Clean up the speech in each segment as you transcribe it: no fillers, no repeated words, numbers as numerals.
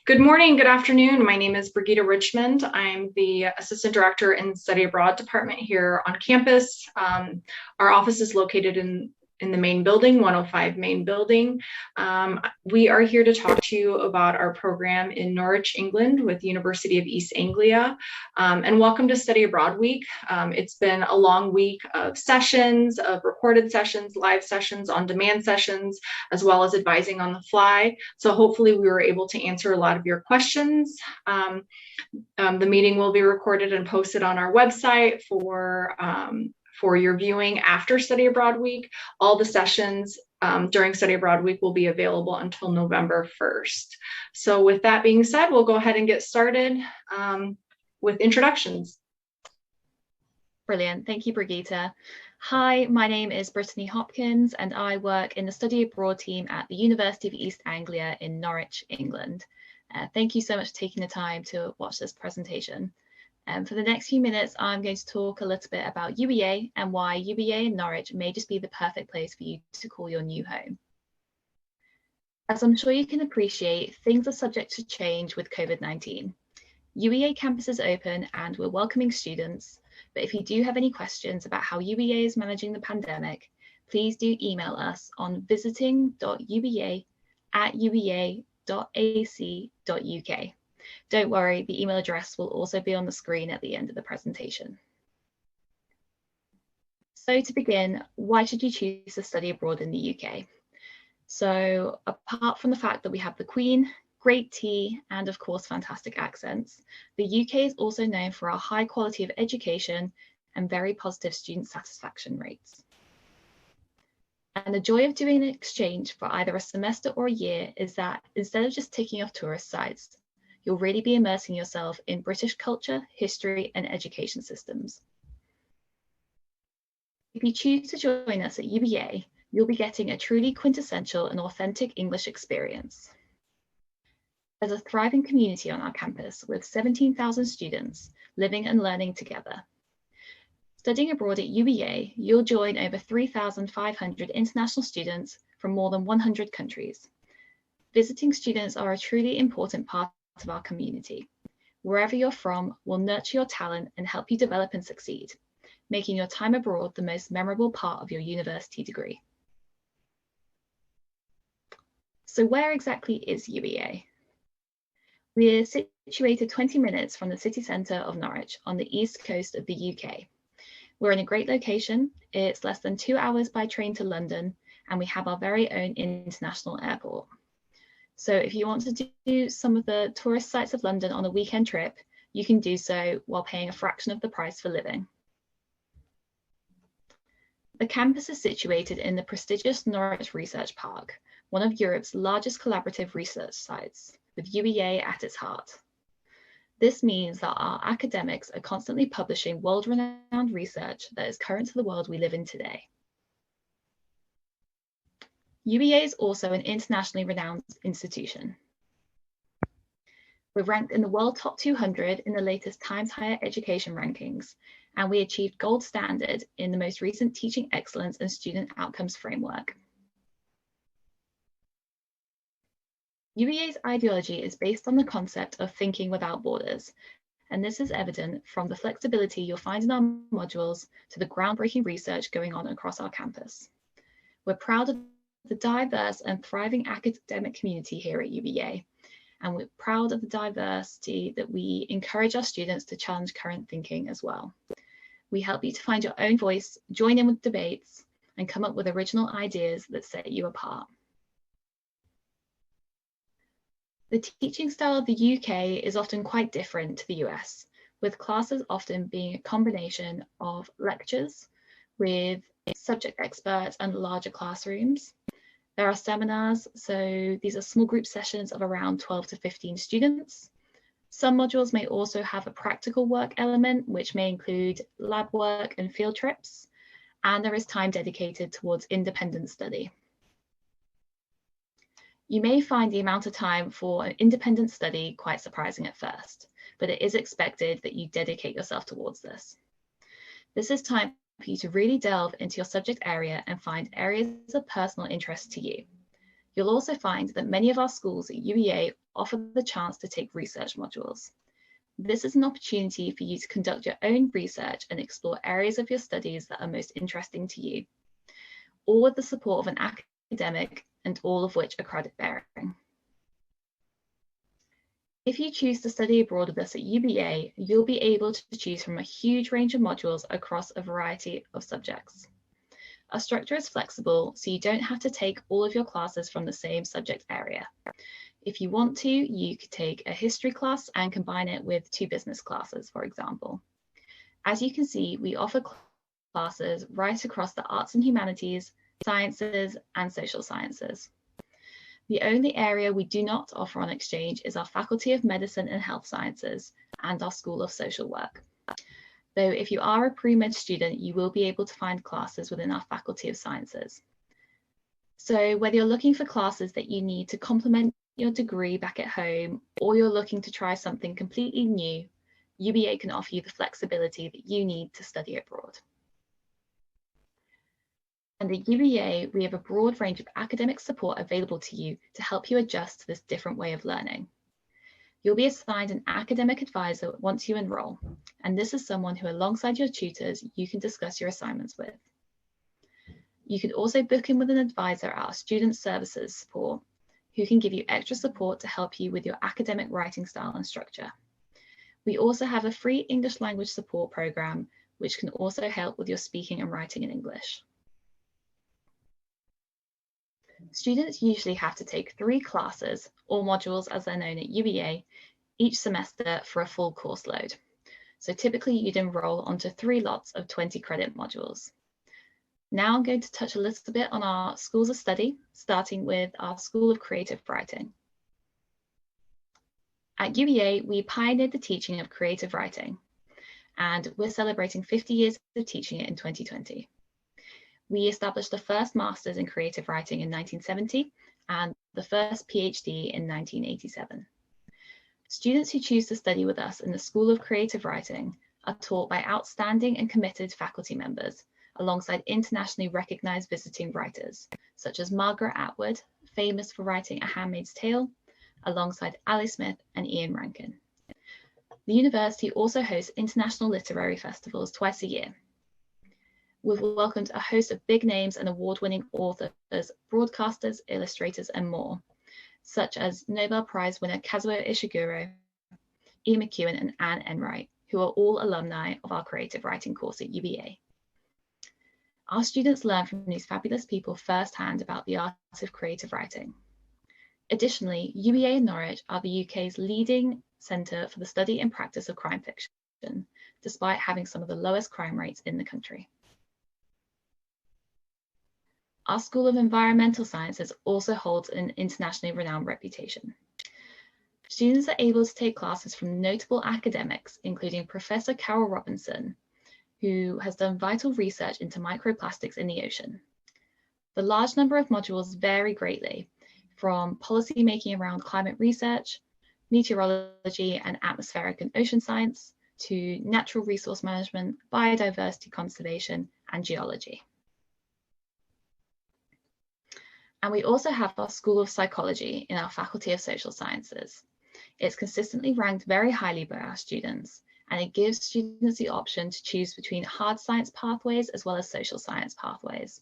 Good morning, good afternoon. My name is Brigitte Richmond. I'm the Assistant Director in the Study Abroad Department here on campus. Our office is located in the main building, 105 main building. We are here to talk to you about our program in Norwich, England with the University of East Anglia. And welcome to Study Abroad Week. It's been a long week of sessions, of recorded sessions, live sessions, on-demand sessions, as well as advising on the fly. So hopefully we were able to answer a lot of your questions. The meeting will be recorded and posted on our website for your viewing after Study Abroad Week. All the sessions during Study Abroad Week will be available until November 1st. So with that being said, we'll go ahead and get started with introductions. Brilliant. Thank you, Brigitte. Hi, my name is Brittany Hopkins, and I work in the Study Abroad team at the University of East Anglia in Norwich, England. Thank you so much for taking the time to watch this presentation. For the next few minutes, I'm going to talk a little bit about UEA and why UEA in Norwich may just be the perfect place for you to call your new home. As I'm sure you can appreciate, things are subject to change with COVID-19. UEA campus is open and we're welcoming students, but if you do have any questions about how UEA is managing the pandemic, please do email us on visiting.uea@uea.ac.uk. Don't worry, the email address will also be on the screen at the end of the presentation. So to begin, why should you choose to study abroad in the UK? So apart from the fact that we have the Queen, great tea, and of course, fantastic accents, the UK is also known for our high quality of education and very positive student satisfaction rates. And the joy of doing an exchange for either a semester or a year is that instead of just ticking off tourist sites, you'll really be immersing yourself in British culture, history, and education systems. If you choose to join us at UEA, you'll be getting a truly quintessential and authentic English experience. There's a thriving community on our campus with 17,000 students living and learning together. Studying abroad at UEA, you'll join over 3,500 international students from more than 100 countries. Visiting students are a truly important part of our community. Wherever you're from, we'll nurture your talent and help you develop and succeed, making your time abroad the most memorable part of your university degree. So where exactly is UEA? We're situated 20 minutes from the city centre of Norwich on the east coast of the UK. We're in a great location. It's less than 2 hours by train to London, and we have our very own international airport. So if you want to do some of the tourist sites of London on a weekend trip, you can do so while paying a fraction of the price for living. The campus is situated in the prestigious Norwich Research Park, one of Europe's largest collaborative research sites, with UEA at its heart. This means that our academics are constantly publishing world-renowned research that is current to the world we live in today. UEA is also an internationally renowned institution. We're ranked in the World Top 200 in the latest Times Higher Education rankings, and we achieved gold standard in the most recent Teaching Excellence and Student Outcomes Framework. UEA's ideology is based on the concept of thinking without borders, and this is evident from the flexibility you'll find in our modules to the groundbreaking research going on across our campus. We're proud of the diverse and thriving academic community here at UEA, and we're proud of the diversity that we encourage our students to challenge current thinking as well. We help you to find your own voice, join in with debates, and come up with original ideas that set you apart. The teaching style of the UK is often quite different to the US, with classes often being a combination of lectures with subject experts and larger classrooms. There are seminars, so these are small group sessions of around 12 to 15 students. Some modules may also have a practical work element, which may include lab work and field trips, and there is time dedicated towards independent study. You may find the amount of time for an independent study quite surprising at first, but it is expected that you dedicate yourself towards this. This is time for you to really delve into your subject area and find areas of personal interest to you. You'll also find that many of our schools at UEA offer the chance to take research modules. This is an opportunity for you to conduct your own research and explore areas of your studies that are most interesting to you, all with the support of an academic and all of which are credit bearing. If you choose to study abroad with us at UBA, you'll be able to choose from a huge range of modules across a variety of subjects. Our structure is flexible, so you don't have to take all of your classes from the same subject area. If you want to, you could take a history class and combine it with 2 business classes, for example. As you can see, we offer classes right across the arts and humanities, sciences, and social sciences. The only area we do not offer on exchange is our Faculty of Medicine and Health Sciences and our School of Social Work. Though if you are a pre-med student, you will be able to find classes within our Faculty of Sciences. So whether you're looking for classes that you need to complement your degree back at home, or you're looking to try something completely new, UBA can offer you the flexibility that you need to study abroad. And at UBA, we have a broad range of academic support available to you to help you adjust to this different way of learning. You'll be assigned an academic advisor once you enroll, and this is someone who, alongside your tutors, you can discuss your assignments with. You can also book in with an advisor at our Student Services support, who can give you extra support to help you with your academic writing style and structure. We also have a free English language support program, which can also help with your speaking and writing in English. Students usually have to take 3 classes, or modules as they're known at UBA, each semester for a full course load. So typically you'd enroll onto 3 lots of 20 credit modules. Now I'm going to touch a little bit on our schools of study, starting with our School of Creative Writing. At UBA, we pioneered the teaching of creative writing, and we're celebrating 50 years of teaching it in 2020. We established the first Masters in Creative Writing in 1970 and the first PhD in 1987. Students who choose to study with us in the School of Creative Writing are taught by outstanding and committed faculty members, alongside internationally recognized visiting writers, such as Margaret Atwood, famous for writing A Handmaid's Tale, alongside Ali Smith and Ian Rankin. The university also hosts international literary festivals twice a year. We've welcomed a host of big names and award-winning authors, broadcasters, illustrators, and more, such as Nobel Prize winner Kazuo Ishiguro, Ian McEwan, and Anne Enright, who are all alumni of our creative writing course at UBA. Our students learn from these fabulous people firsthand about the art of creative writing. Additionally, UEA and Norwich are the UK's leading centre for the study and practice of crime fiction, despite having some of the lowest crime rates in the country. Our School of Environmental Sciences also holds an internationally renowned reputation. Students are able to take classes from notable academics, including Professor Carol Robinson, who has done vital research into microplastics in the ocean. The large number of modules vary greatly, from policy making around climate research, meteorology and atmospheric and ocean science, to natural resource management, biodiversity conservation, and geology. And we also have our School of Psychology in our Faculty of Social Sciences. It's consistently ranked very highly by our students, and it gives students the option to choose between hard science pathways as well as social science pathways.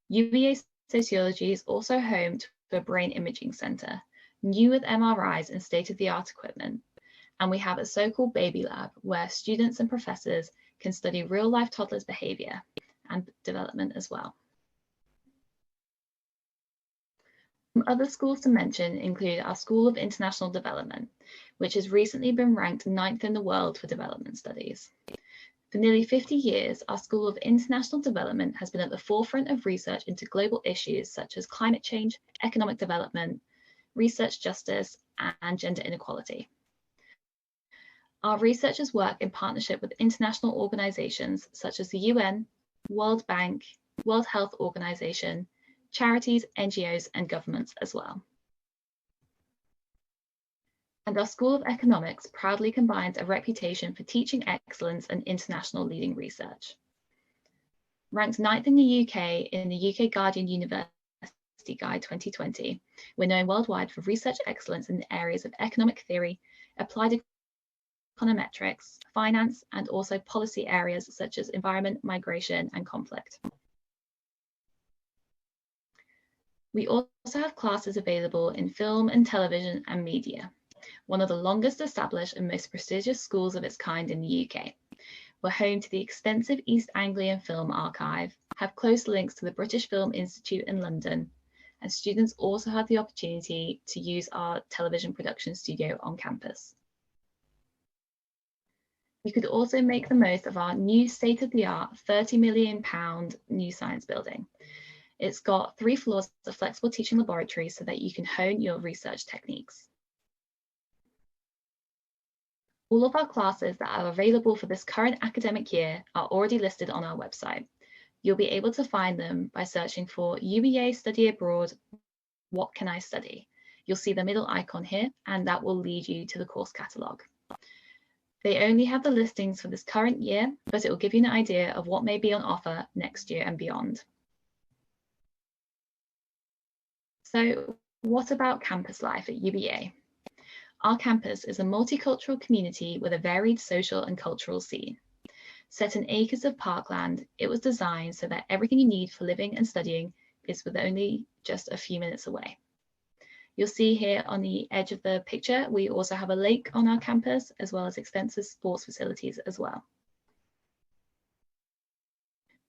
UVA Sociology is also home to a brain imaging centre, new with MRIs and state-of-the-art equipment, and we have a so-called baby lab where students and professors can study real-life toddlers' behaviour and development as well. Some other schools to mention include our School of International Development, which has recently been ranked 9th in the world for development studies. For nearly 50 years, our School of International Development has been at the forefront of research into global issues such as climate change, economic development, research justice, and gender inequality. Our researchers work in partnership with international organisations such as the UN, World Bank, World Health Organization, charities, NGOs, and governments as well. And our School of Economics proudly combines a reputation for teaching excellence and international leading research. Ranked 9th in the UK in the UK Guardian University Guide 2020. We're known worldwide for research excellence in the areas of economic theory, applied econometrics, finance, and also policy areas such as environment, migration, and conflict. We also have classes available in film and television and media, one of the longest established and most prestigious schools of its kind in the UK. We're home to the extensive East Anglian Film Archive, have close links to the British Film Institute in London, and students also have the opportunity to use our television production studio on campus. You could also make the most of our new state-of-the-art £30 million new science building. It's got 3 floors of flexible teaching laboratories so that you can hone your research techniques. All of our classes that are available for this current academic year are already listed on our website. You'll be able to find them by searching for UEA Study Abroad, What Can I Study? You'll see the middle icon here, and that will lead you to the course catalogue. They only have the listings for this current year, but it will give you an idea of what may be on offer next year and beyond. So what about campus life at UBA? Our campus is a multicultural community with a varied social and cultural scene. Set in acres of parkland, it was designed so that everything you need for living and studying is with only just a few minutes away. You'll see here on the edge of the picture, we also have a lake on our campus, as well as extensive sports facilities as well.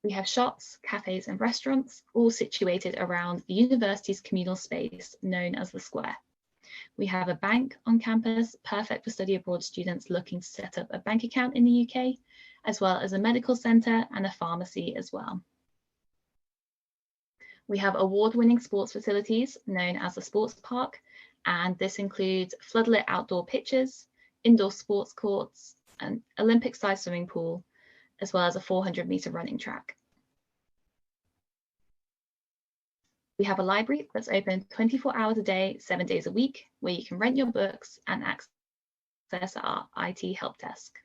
We have shops, cafes and restaurants, all situated around the university's communal space known as the Square. We have a bank on campus, perfect for study abroad students looking to set up a bank account in the UK, as well as a medical centre and a pharmacy as well. We have award-winning sports facilities known as the Sports Park, and this includes floodlit outdoor pitches, indoor sports courts, an Olympic-sized swimming pool, as well as a 400-metre running track. We have a library that's open 24 hours a day, 7 days a week, where you can rent your books and access our IT help desk.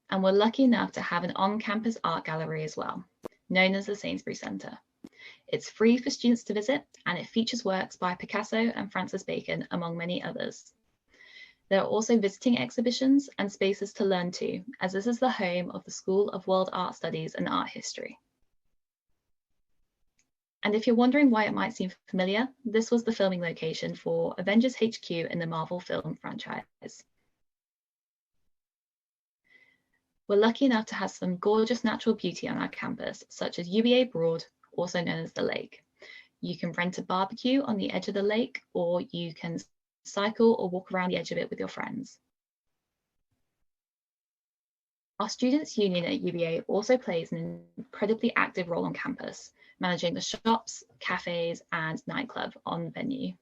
And we're lucky enough to have an on-campus art gallery as well, known as the Sainsbury Centre. It's free for students to visit, and it features works by Picasso and Francis Bacon, among many others. There are also visiting exhibitions and spaces to learn too, as this is the home of the School of World Art Studies and Art History. And if you're wondering why it might seem familiar, this was the filming location for Avengers HQ in the Marvel film franchise. We're lucky enough to have some gorgeous natural beauty on our campus, such as UEA Broad, also known as the lake. You can rent a barbecue on the edge of the lake, or you can cycle or walk around the edge of it with your friends. Our Students' Union at UBA also plays an incredibly active role on campus, managing the shops, cafes, and nightclub on venue.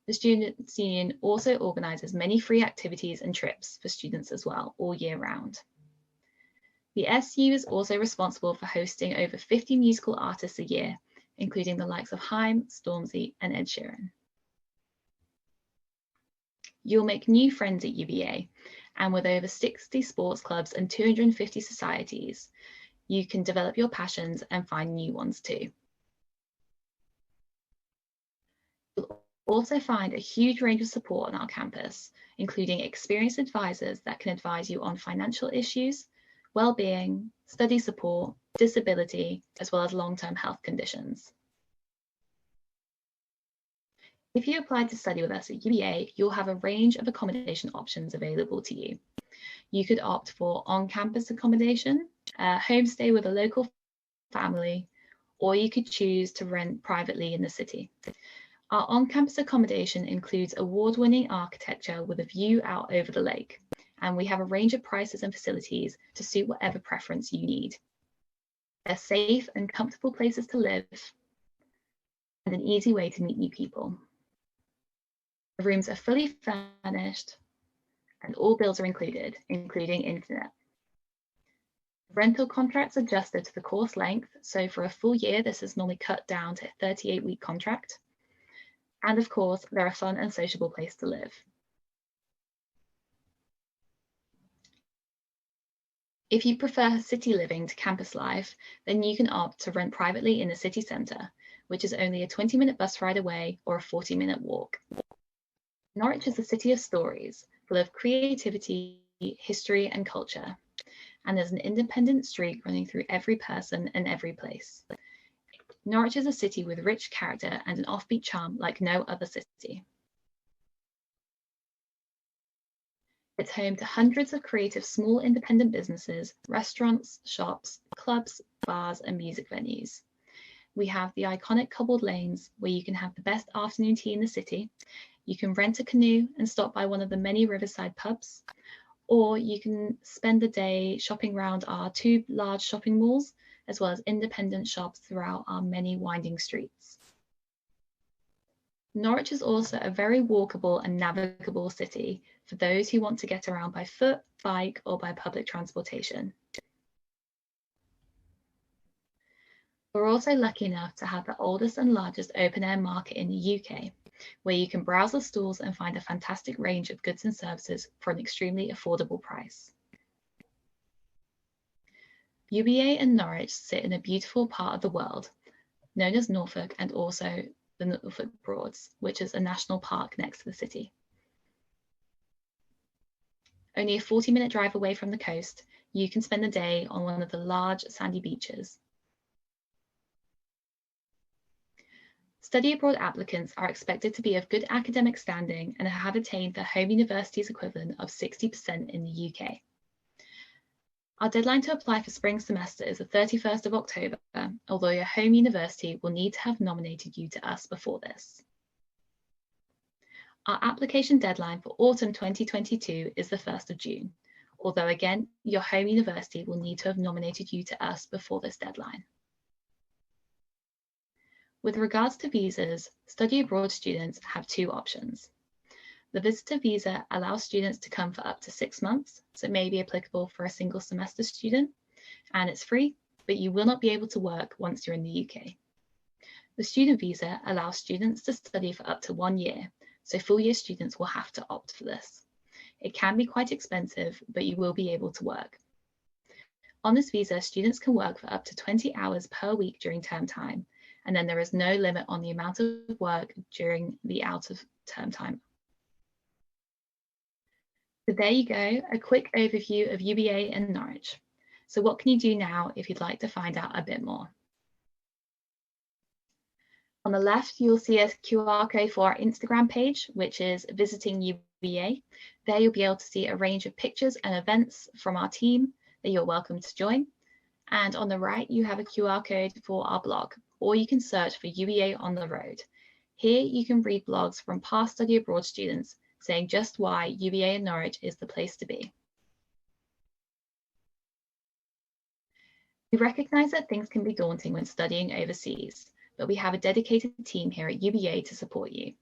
The Students' Union also organises many free activities and trips for students as well, all year round. The SU is also responsible for hosting over 50 musical artists a year, including the likes of Haim, Stormzy, and Ed Sheeran. You'll make new friends at UBA, and with over 60 sports clubs and 250 societies, you can develop your passions and find new ones too. You'll also find a huge range of support on our campus, including experienced advisors that can advise you on financial issues, well-being, study support, disability, as well as long-term health conditions. If you apply to study with us at UBA, you'll have a range of accommodation options available to you. You could opt for on-campus accommodation, homestay with a local family, or you could choose to rent privately in the city. Our on-campus accommodation includes award-winning architecture with a view out over the lake, and we have a range of prices and facilities to suit whatever preference you need. They're safe and comfortable places to live, and an easy way to meet new people. The rooms are fully furnished, and all bills are included, including internet. Rental contracts adjusted to the course length, so for a full year, this is normally cut down to a 38-week contract. And of course, they're a fun and sociable place to live. If you prefer city living to campus life, then you can opt to rent privately in the city centre, which is only a 20-minute bus ride away or a 40-minute walk. Norwich is a city of stories, full of creativity, history, and culture. And there's an independent streak running through every person and every place. Norwich is a city with rich character and an offbeat charm like no other city. It's home to hundreds of creative small independent businesses, restaurants, shops, clubs, bars, and music venues. We have the iconic cobbled lanes where you can have the best afternoon tea in the city. You can rent a canoe and stop by one of the many riverside pubs, or you can spend the day shopping around our 2 large shopping malls, as well as independent shops throughout our many winding streets. Norwich is also a very walkable and navigable city for those who want to get around by foot, bike, or by public transportation. We're also lucky enough to have the oldest and largest open-air market in the UK, where you can browse the stalls and find a fantastic range of goods and services for an extremely affordable price. UBA and Norwich sit in a beautiful part of the world, known as Norfolk, and also the Norfolk Broads, which is a national park next to the city. Only a 40-minute drive away from the coast, you can spend the day on one of the large sandy beaches. Study abroad applicants are expected to be of good academic standing and have attained the Home University's equivalent of 60% in the UK. Our deadline to apply for spring semester is the 31st of October, although your home university will need to have nominated you to us before this. Our application deadline for autumn 2022 is the 1st of June, although again, your home university will need to have nominated you to us before this deadline. With regards to visas, study abroad students have 2 options. The visitor visa allows students to come for up to 6 months, so it may be applicable for a single semester student, and it's free, but you will not be able to work once you're in the UK. The student visa allows students to study for up to 1 year, so full year students will have to opt for this. It can be quite expensive, but you will be able to work. On this visa, students can work for up to 20 hours per week during term time, and then there is no limit on the amount of work during the out of term time. So there you go, a quick overview of UBA and Norwich. So what can you do now if you'd like to find out a bit more? On the left, you'll see a QR code for our Instagram page, which is Visiting UBA. There you'll be able to see a range of pictures and events from our team that you're welcome to join. And on the right, you have a QR code for our blog, or you can search for UBA on the road. Here you can read blogs from past study abroad students saying just why UBA in Norwich is the place to be. We recognise that things can be daunting when studying overseas, but we have a dedicated team here at UBA to support you.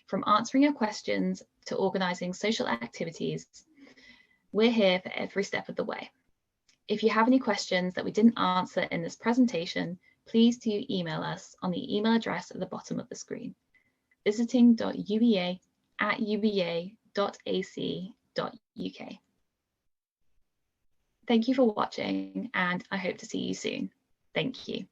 From answering your questions to organising social activities, we're here for every step of the way. If you have any questions that we didn't answer in this presentation, please do email us on the email address at the bottom of the screen, visiting.uba@uba.ac.uk. Thank you for watching, and I hope to see you soon. Thank you.